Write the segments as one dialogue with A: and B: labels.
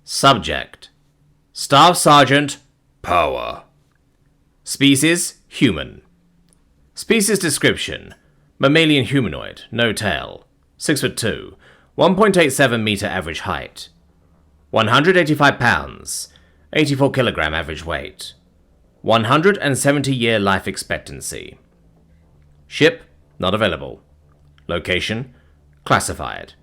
A: Subject: Staff Sergeant, Power. Species: Human. Species description: Mammalian humanoid, no tail, 6'2", 1.87 meter average height, 185 pounds, 84 kilogram average weight, 170-year life expectancy. Ship: not available. Location: classified.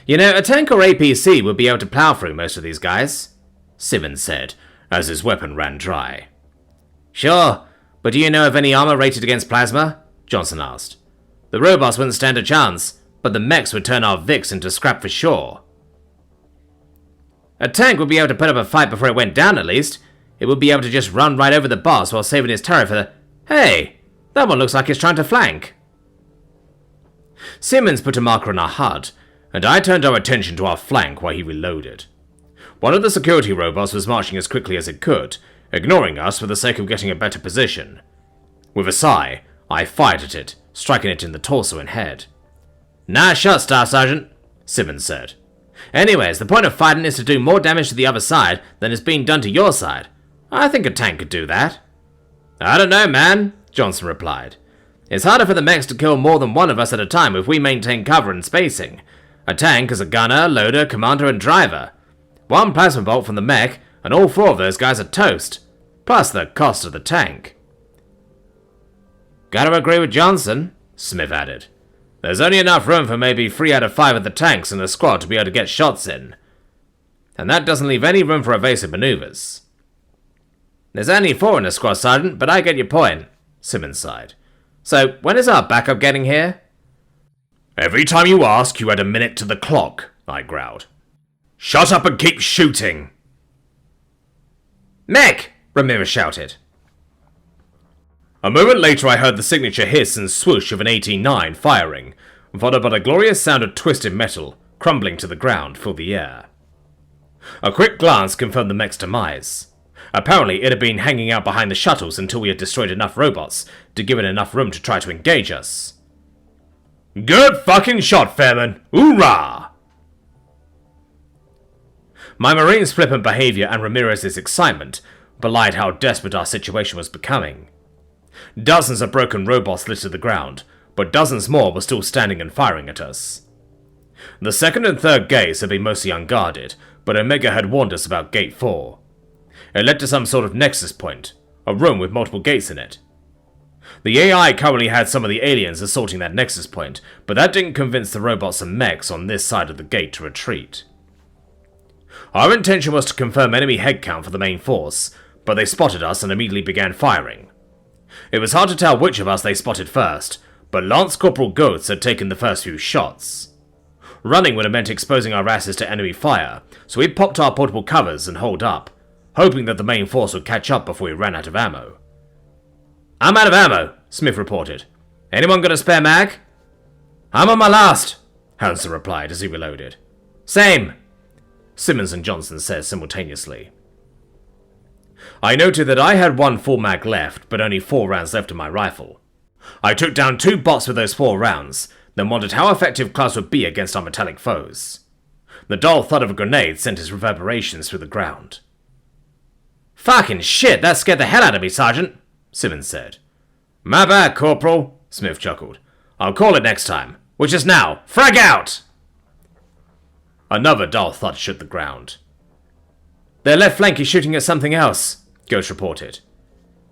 A: You know, a tank or APC would be able to plow through most of these guys, Simmons said, as his weapon ran dry. Sure, but do you know of any armor rated against plasma? Johnson asked. The robots wouldn't stand a chance, but the mechs would turn our Vix into scrap for sure. A tank would be able to put up a fight before it went down at least. It would be able to just run right over the boss while saving his turret for the... Hey, that one looks like it's trying to flank. Simmons put a marker on our HUD, and I turned our attention to our flank while he reloaded. One of the security robots was marching as quickly as it could, ignoring us for the sake of getting a better position. With a sigh, I fired at it, striking it in the torso and head. Nice shot, Staff Sergeant, Simmons said. Anyways, the point of fighting is to do more damage to the other side than is being done to your side. I think a tank could do that. I don't know, man, Johnson replied. It's harder for the mechs to kill more than one of us at a time if we maintain cover and spacing. A tank is a gunner, loader, commander, and driver. One plasma bolt from the mech, and all four of those guys are toast. Plus the cost of the tank. Gotta agree with Johnson, Smith added. There's only enough room for maybe 3 out of 5 of the tanks in the squad to be able to get shots in. And that doesn't leave any room for evasive maneuvers. There's only 4 in the squad, Sergeant, but I get your point, Simmons sighed. So, when is our backup getting here? Every time you ask, you add a minute to the clock, I growled. Shut up and keep shooting! Mech! Ramirez shouted. A moment later I heard the signature hiss and swoosh of an 18-9 firing, followed by a glorious sound of twisted metal crumbling to the ground fill the air. A quick glance confirmed the mech's demise. Apparently it had been hanging out behind the shuttles until we had destroyed enough robots to give it enough room to try to engage us. Good fucking shot, Fairman! Hoorah! My Marine's flippant behavior and Ramirez's excitement belied how desperate our situation was becoming. Dozens of broken robots littered the ground, but dozens more were still standing and firing at us. The second and third gates had been mostly unguarded, but Omega had warned us about Gate 4. It led to some sort of nexus point, a room with multiple gates in it. The AI currently had some of the aliens assaulting that nexus point, but that didn't convince the robots and mechs on this side of the gate to retreat. Our intention was to confirm enemy headcount for the main force, but they spotted us and immediately began firing. It was hard to tell which of us they spotted first, but Lance Corporal Goetz had taken the first few shots. Running would have meant exposing our asses to enemy fire, so we popped our portable covers and holed up, hoping that the main force would catch up before we ran out of ammo. I'm out of ammo, Smith reported. Anyone got a spare mag? I'm on my last, Hansen replied as he reloaded. Same, Simmons and Johnson said simultaneously. I noted that I had 1 full mag left, but only 4 rounds left in my rifle. I took down 2 bots with those 4 rounds, then wondered how effective Klaus would be against our metallic foes. The dull thud of a grenade sent its reverberations through the ground. Fucking shit, that scared the hell out of me, Sergeant, Simmons said. My bad, Corporal, Smith chuckled. I'll call it next time, which is now. Frag out! Another dull thud shook the ground. Their left flank is shooting at something else, Ghost reported.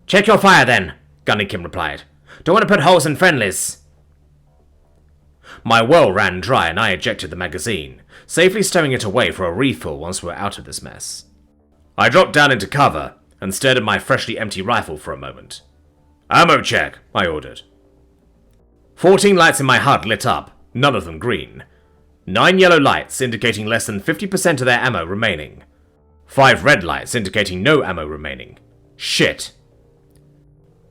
A: Check your fire then, Gunnikin replied. Don't want to put holes in friendlies. My well ran dry and I ejected the magazine, safely stowing it away for a refill once we were out of this mess. I dropped down into cover and stared at my freshly empty rifle for a moment. Ammo check, I ordered. 14 lights in my HUD lit up, none of them green. 9 yellow lights indicating less than 50% of their ammo remaining. 5 red lights indicating no ammo remaining. Shit.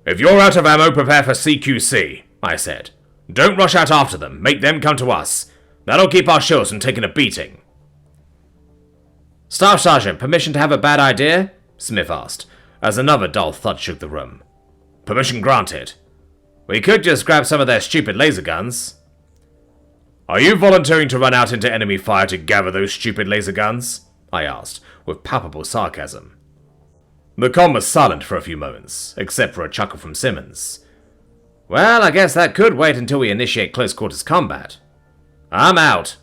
A: If you're out of ammo, prepare for CQC, I said. Don't rush out after them, make them come to us. That'll keep our shields from taking a beating. Staff Sergeant, permission to have a bad idea? Smith asked, as another dull thud shook the room. Permission granted. We could just grab some of their stupid laser guns. Are you volunteering to run out into enemy fire to gather those stupid laser guns? I asked, with palpable sarcasm. The comm was silent for a few moments, except for a chuckle from Simmons. Well, I guess that could wait until we initiate close quarters combat. I'm out,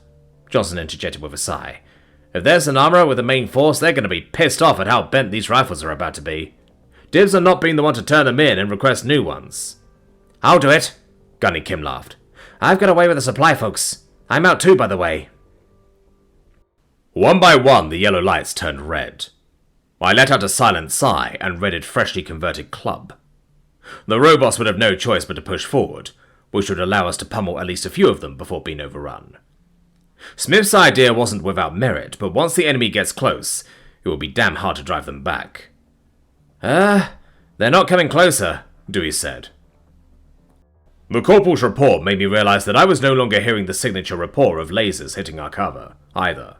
A: Johnson interjected with a sigh. If there's an armorer with the main force, they're going to be pissed off at how bent these rifles are about to be. Dibs on not being the one to turn them in and request new ones. I'll do it, Gunny Kim laughed. I've got away with the supply, folks. I'm out too, by the way. One by one, the yellow lights turned red. I let out a silent sigh and readied freshly converted club. The robots would have no choice but to push forward, which would allow us to pummel at least a few of them before being overrun. Smith's idea wasn't without merit, but once the enemy gets close, it will be damn hard to drive them back. They're not coming closer, Dewey said. The corporal's report made me realize that I was no longer hearing the signature rapport of lasers hitting our cover, either.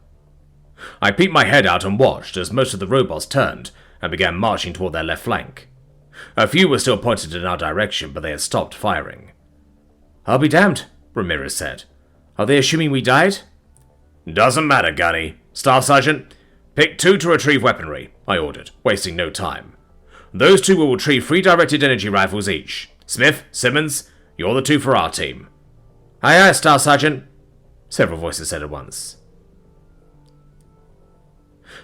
A: I peeked my head out and watched as most of the robots turned and began marching toward their left flank. A few were still pointed in our direction, but they had stopped firing. I'll be damned, Ramirez said. Are they assuming we died? Doesn't matter, Gunny. Staff Sergeant, pick 2 to retrieve weaponry, I ordered, wasting no time. Those 2 will retrieve 3 directed energy rifles each. Smith, Simmons, you're the 2 for our team. Aye aye, Staff Sergeant, several voices said at once.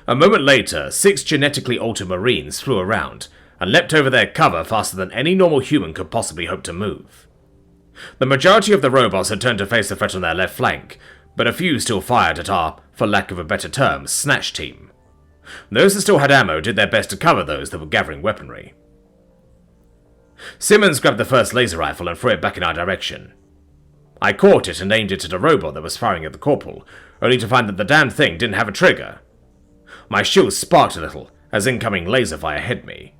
A: A moment later, 6 genetically altered Marines flew around and leapt over their cover faster than any normal human could possibly hope to move. The majority of the robots had turned to face the threat on their left flank, but a few still fired at our, for lack of a better term, snatch team. Those that still had ammo did their best to cover those that were gathering weaponry. Simmons grabbed the first laser rifle and threw it back in our direction. I caught it and aimed it at a robot that was firing at the corporal, only to find that the damned thing didn't have a trigger. My shield sparked a little as incoming laser fire hit me.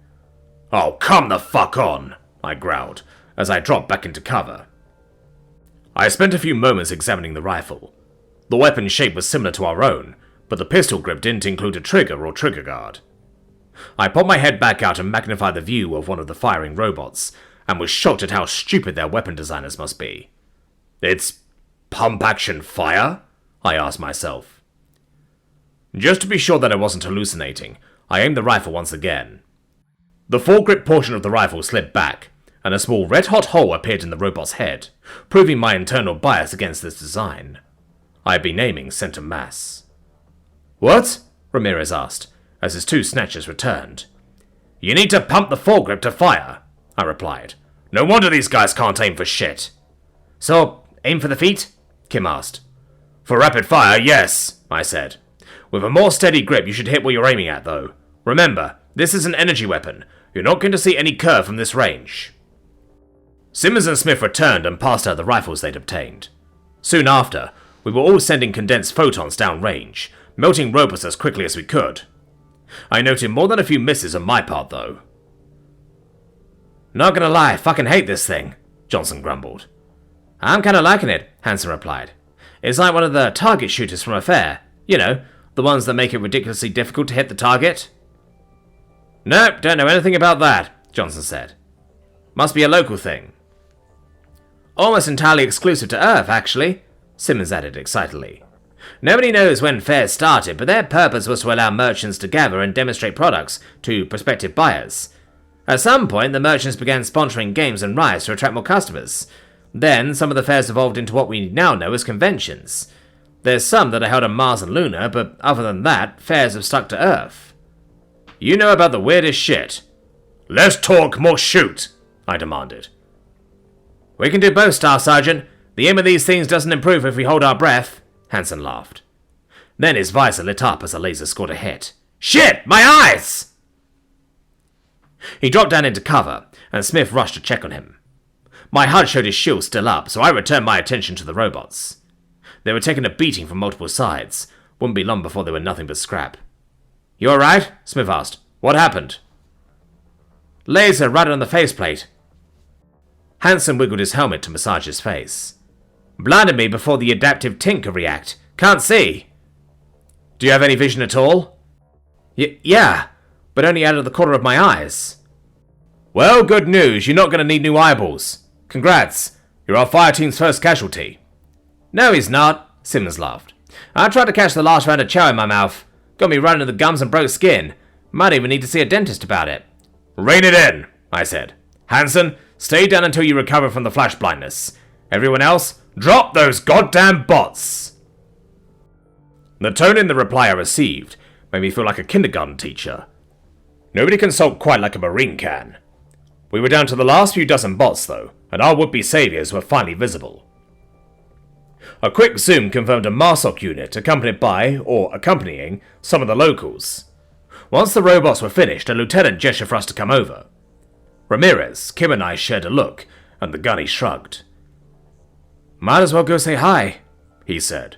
A: Oh, come the fuck on, I growled, as I dropped back into cover. I spent a few moments examining the rifle. The weapon's shape was similar to our own, but the pistol grip didn't include a trigger or trigger guard. I popped my head back out and magnified the view of one of the firing robots, and was shocked at how stupid their weapon designers must be. It's pump-action fire? I asked myself. Just to be sure that I wasn't hallucinating, I aimed the rifle once again. The foregrip portion of the rifle slid back, and a small red-hot hole appeared in the robot's head, proving my internal bias against this design. I had been aiming center mass. What? Ramirez asked, as his 2 snatchers returned. You need to pump the foregrip to fire, I replied. No wonder these guys can't aim for shit. So, aim for the feet? Kim asked. For rapid fire, yes, I said. With a more steady grip, you should hit what you're aiming at, though. Remember, this is an energy weapon. You're not going to see any curve from this range. Simmons and Smith returned and passed out the rifles they'd obtained. Soon after, we were all sending condensed photons down range, melting robots as quickly as we could. I noted more than a few misses on my part, though. Not gonna lie, fucking hate this thing, Johnson grumbled. I'm kinda liking it, Hansen replied. It's like one of the target shooters from a fair. You know, the ones that make it ridiculously difficult to hit the target. Nope, don't know anything about that, Johnson said. Must be a local thing. Almost entirely exclusive to Earth, actually, Simmons added excitedly. Nobody knows when fairs started, but their purpose was to allow merchants to gather and demonstrate products to prospective buyers. At some point, the merchants began sponsoring games and rides to attract more customers. Then, some of the fairs evolved into what we now know as conventions. There's some that are held on Mars and Luna, but other than that, fairs have stuck to Earth. You know about the weirdest shit. Less talk, more shoot, I demanded. We can do both, Staff Sergeant. The aim of these things doesn't improve if we hold our breath, Hansen laughed. Then his visor lit up as a laser scored a hit. Shit! My eyes! He dropped down into cover, and Smith rushed to check on him. My HUD showed his shield still up, so I returned my attention to the robots. They were taking a beating from multiple sides. Wouldn't be long before they were nothing but scrap. You alright? Smith asked. What happened? Laser right on the faceplate. Hansen wiggled his helmet to massage his face. Blinded me before the adaptive tint could react. Can't see. Do you have any vision at all? Yeah, but only out of the corner of my eyes. Well, good news. You're not going to need new eyeballs. Congrats. You're our fire team's first casualty. No, he's not, Simmons laughed. I tried to catch the last round of chow in my mouth. Got me running to the gums and broke skin. Might even need to see a dentist about it. Rein it in, I said. Hanson, stay down until you recover from the flash blindness. Everyone else, drop those goddamn bots! The tone in the reply I received made me feel like a kindergarten teacher. Nobody can sulk quite like a Marine can. We were down to the last few dozen bots, though, and our would-be saviors were finally visible. A quick zoom confirmed a MARSOC unit accompanied by, or accompanying, some of the locals. Once the robots were finished, a lieutenant gestured for us to come over. Ramirez, Kim and I shared a look, and the gunny shrugged. Might as well go say hi, he said.